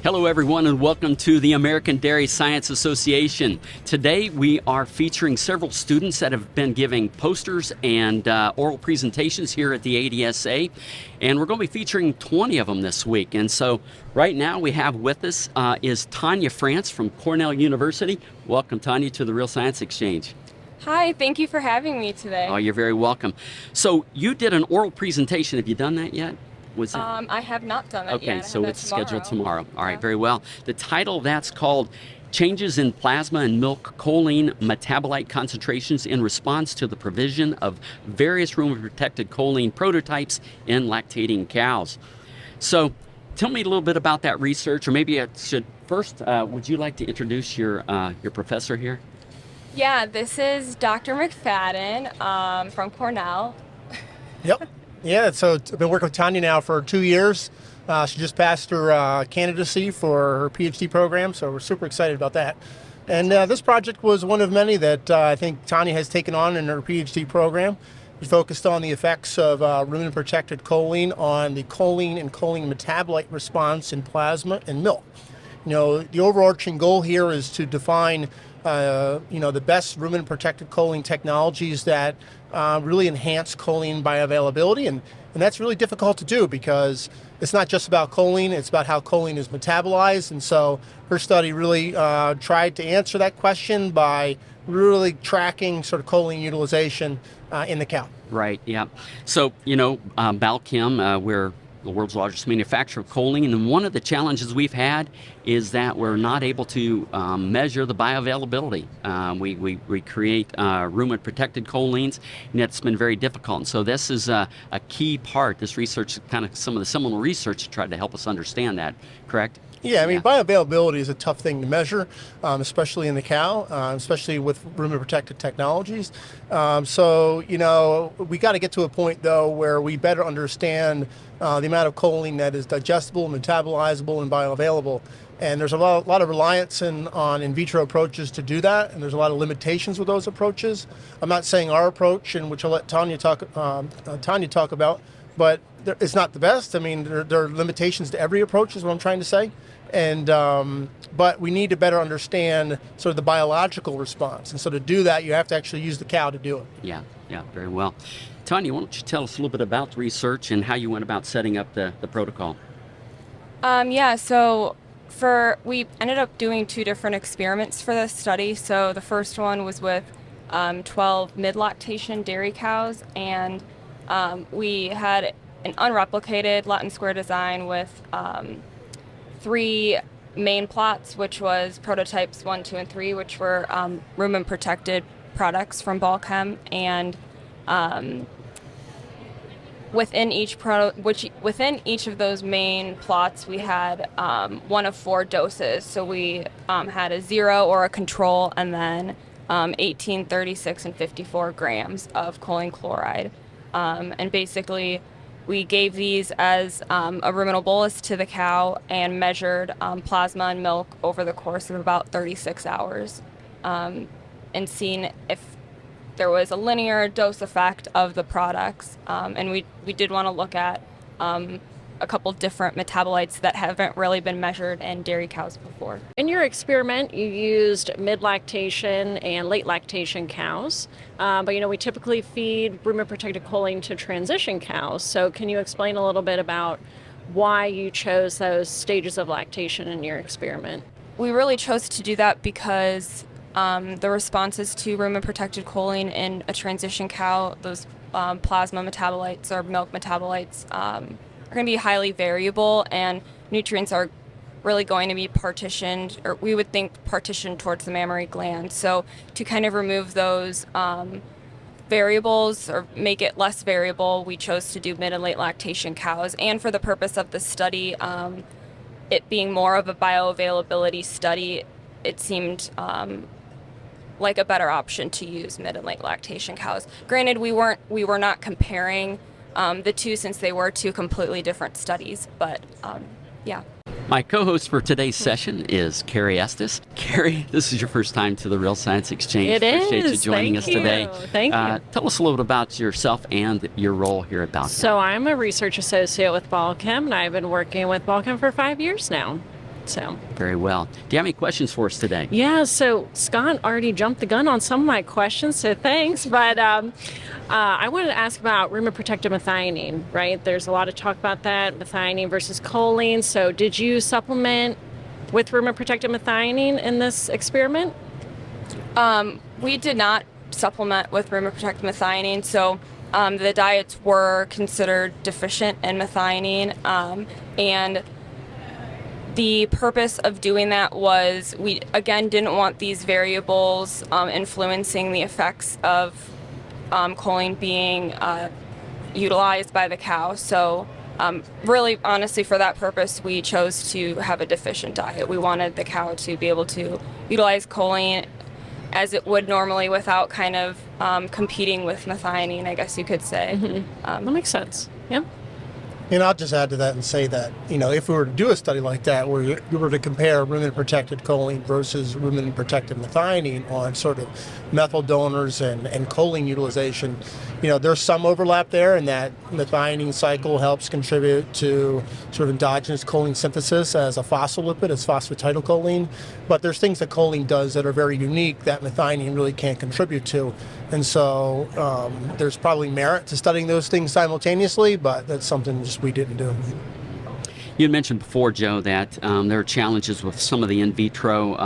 Hello, everyone, and welcome to the American Dairy Science Association. Today, we are featuring several students that have been giving posters and oral presentations here at the ADSA, and we're going to be featuring 20 of them this week. And so, right now, we have with us is Tanya France from Cornell University. Welcome, Tanya, to the Real Science Exchange. Hi, thank you for having me today. Oh, you're very welcome. So, you did an oral presentation. Have you done that yet? I have not done that yet. Okay, so it's scheduled tomorrow. All right, Yeah. very well. The title of that's called Changes in Plasma and Milk Choline Metabolite Concentrations in Response to the Provision of Various Rumen-protected Choline Prototypes in Lactating Cows. So tell me a little bit about that research, or maybe I should first, would you like to introduce your professor here? Yeah, this is Dr. McFadden from Cornell. Yep. Yeah, so I've been working with Tanya now for 2 years. She just passed her candidacy for her PhD program, so we're super excited about that. And this project was one of many that I think Tanya has taken on in her PhD program. We focused on the effects of rumen-protected choline on the choline and choline metabolite response in plasma and milk. You know, the overarching goal here is to define the best rumen-protected choline technologies that really enhance choline bioavailability, and that's really difficult to do because it's not just about choline, it's about how choline is metabolized. And so her study really tried to answer that question by really tracking sort of choline utilization in the cow. Right, yeah. So, Balchem, we're the world's largest manufacturer of choline, and one of the challenges we've had is that we're not able to measure the bioavailability. We create rumen-protected cholines, and it's been very difficult. And so this is a key part. This research, kind of some of the seminal research, tried to help us understand that, correct? Yeah, I mean, bioavailability is a tough thing to measure, especially in the cow, especially with rumen-protected technologies. We got to get to a point, though, where we better understand the amount of choline that is digestible, metabolizable, and bioavailable. And there's a lot of reliance on in vitro approaches to do that, and there's a lot of limitations with those approaches. I'm not saying our approach, and which I'll let Tanya talk about, but it's not the best. I mean, there are limitations to every approach, is what I'm trying to say. And but we need to better understand sort of the biological response. And so to do that, you have to actually use the cow to do it. Yeah, very well. Tanya, why don't you tell us a little bit about the research and how you went about setting up the protocol? So we ended up doing 2 different experiments for this study. So the first one was with 12 mid-lactation dairy cows, and we had an unreplicated Latin square design with 3 main plots, which was prototypes 1, 2, and 3, which were rumen-protected products from Balchem, and within each of those main plots, we had one of 4 doses. So we had a 0 or a control, and then 18, 36, and 54 grams of choline chloride. And basically, we gave these as a ruminal bolus to the cow and measured plasma and milk over the course of about 36 hours, and seen if there was a linear dose effect of the products. And we did want to look at a couple different metabolites that haven't really been measured in dairy cows before. In your experiment, you used mid-lactation and late lactation cows, but we typically feed rumen-protected choline to transition cows. So can you explain a little bit about why you chose those stages of lactation in your experiment? We really chose to do that because the responses to rumen-protected choline in a transition cow, those plasma metabolites or milk metabolites, are going to be highly variable, and nutrients are really going to be partitioned, or we would think partitioned towards the mammary gland. So to kind of remove those variables or make it less variable, we chose to do mid and late lactation cows. And for the purpose of the study, it being more of a bioavailability study, it seemed like a better option to use mid and late lactation cows. Granted, we were not comparing the 2, since they were 2 completely different studies, but yeah. My co-host for today's session is Carrie Estes. Carrie, this is your first time to the Real Science Exchange. It Appreciate you is. joining us Thank you. today. Thank you. Tell us a little bit about yourself and your role here at Balchem. So I'm a research associate with Balchem, and I've been working with Balchem for 5 years now. So Very well. Do you have any questions for us today? yeah, so Scott already jumped the gun on some of my questions, so thanks. But I wanted to ask about rumen-protected methionine, right? There's a lot of talk about that, methionine versus choline. So did you supplement with rumen-protected methionine in this experiment? We did not supplement with rumen-protected methionine, so the diets were considered deficient in methionine, and the purpose of doing that was we, again, didn't want these variables influencing the effects of choline being utilized by the cow. So really, honestly, for that purpose, we chose to have a deficient diet. We wanted the cow to be able to utilize choline as it would normally without kind of competing with methionine, I guess you could say. That makes sense. Yeah. And I'll just add to that and say that, if we were to do a study like that, where we were to compare rumen-protected choline versus rumen-protected methionine on sort of methyl donors and choline utilization, there's some overlap there in that methionine cycle helps contribute to sort of endogenous choline synthesis as a phospholipid, as phosphatidylcholine. But there's things that choline does that are very unique that methionine really can't contribute to. And so there's probably merit to studying those things simultaneously, but that's something just we didn't do. You had mentioned before, Joe, that there are challenges with some of the in vitro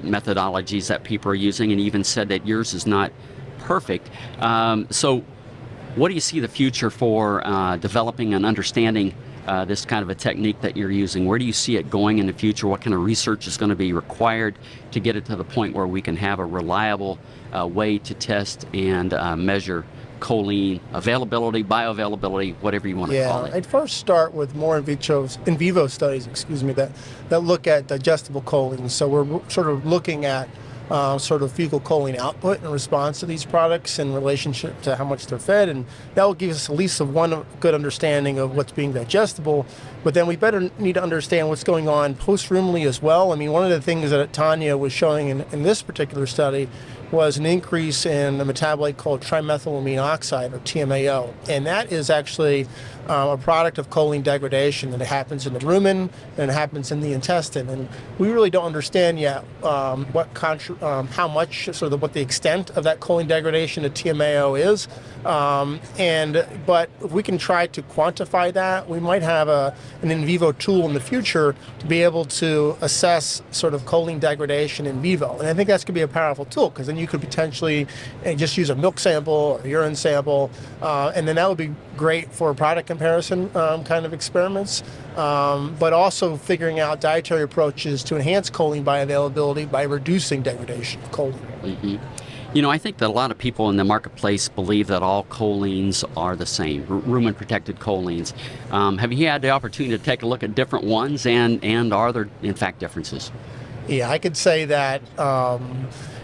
methodologies that people are using, and you even said that yours is not perfect. So what do you see the future for developing and understanding this kind of a technique that you're using? Where do you see it going in the future? What kind of research is going to be required to get it to the point where we can have a reliable way to test and measure choline availability, bioavailability, whatever you want to call it? I'd first start with more in vivo studies, that look at digestible choline. So we're sort of looking at sort of fecal choline output in response to these products in relationship to how much they're fed, and that will give us at least one good understanding of what's being digestible. But then we better need to understand what's going on post-ruminally as well. I mean, one of the things that Tanya was showing in this particular study was an increase in a metabolite called trimethylamine oxide, or TMAO, and that is actually a product of choline degradation, and it happens in the rumen and it happens in the intestine. And we really don't understand yet how much, sort of what the extent of that choline degradation to TMAO is. But if we can try to quantify that, we might have an in vivo tool in the future to be able to assess sort of choline degradation in vivo. And I think that's going to be a powerful tool, because then you could potentially just use a milk sample or urine sample, and then that would be great for product comparison kind of experiments, but also figuring out dietary approaches to enhance choline bioavailability by reducing degradation of choline. Mm-hmm. I think that a lot of people in the marketplace believe that all cholines are the same, rumen-protected cholines. Have you had the opportunity to take a look at different ones, and are there, in fact, differences? Yeah, I could say that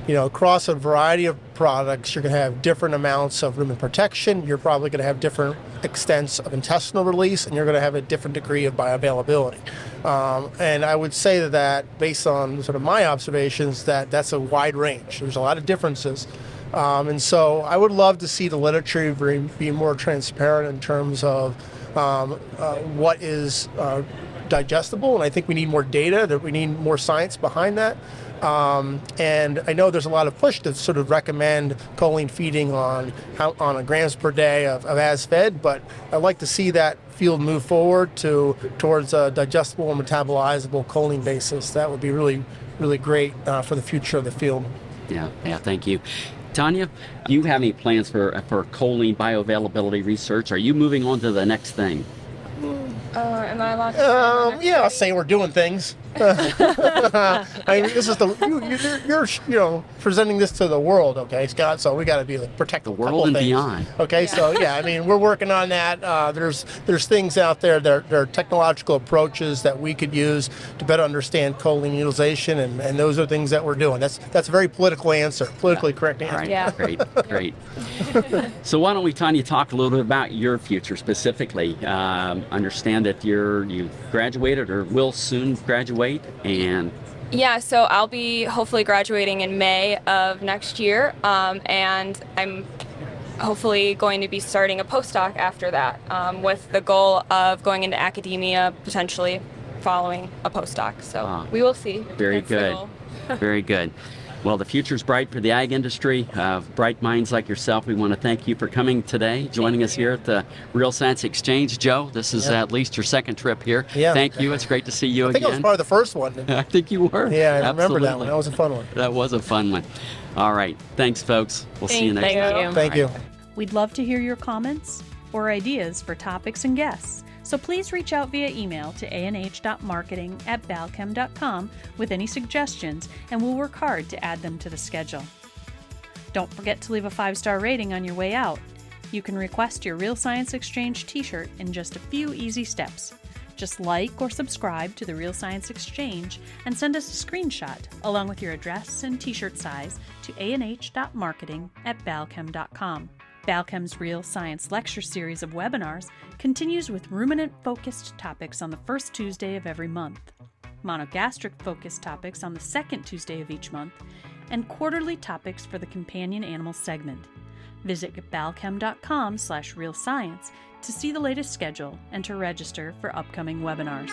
across a variety of products, you're going to have different amounts of rumen protection. You're probably going to have different extents of intestinal release, and you're going to have a different degree of bioavailability. And I would say that based on sort of my observations, that's a wide range. There's a lot of differences. And so I would love to see the literature be more transparent in terms of what is digestible, and I think we need more data, that we need more science behind that. And I know there's a lot of push to sort of recommend choline feeding on a grams per day of as fed, but I'd like to see that field move forward towards a digestible and metabolizable choline basis. That would be really, really great for the future of the field. Yeah, thank you. Tanya, do you have any plans for choline bioavailability research? Are you moving on to the next thing? Am I allowed to? Yeah, I'll say we're doing things. I mean, this is you're presenting this to the world, okay, Scott? So we got to be protect The a couple world and things. beyond. Okay, so yeah, I mean, we're working on that. There's things out there. There are technological approaches that we could use to better understand choline utilization, and those are things that we're doing. That's a very political answer, politically correct answer. All right, Yeah. great. So why don't we, Tanya, talk a little bit about your future specifically? Understand that you graduated or will soon graduate, and Yeah, so I'll be hopefully graduating in May of next year, and I'm hopefully going to be starting a postdoc after that, with the goal of going into academia, potentially following a postdoc. So we will see. very That's the good. goal. Very good. Well, the future's bright for the ag industry. Bright minds like yourself, we want to thank you for coming today, joining us here at the Real Science Exchange. Joe, this is at least your second trip here. Yeah. Thank you. It's great to see you I think I was again. part of the first one. I think you were. Yeah, I remember that Absolutely. one. That was a fun one. That was a fun one. All right. Thanks, folks. We'll see you next Thank time. you. Thank you. We'd love to hear your comments or ideas for topics and guests, so please reach out via email to anh.marketing@balchem.com with any suggestions, and we'll work hard to add them to the schedule. Don't forget to leave a 5-star rating on your way out. You can request your Real Science Exchange t-shirt in just a few easy steps. Just like or subscribe to the Real Science Exchange and send us a screenshot along with your address and t-shirt size to anh.marketing@balchem.com. Balchem's Real Science Lecture Series of webinars continues with ruminant-focused topics on the first Tuesday of every month, monogastric-focused topics on the second Tuesday of each month, and quarterly topics for the companion animal segment. Visit balchem.com/realscience to see the latest schedule and to register for upcoming webinars.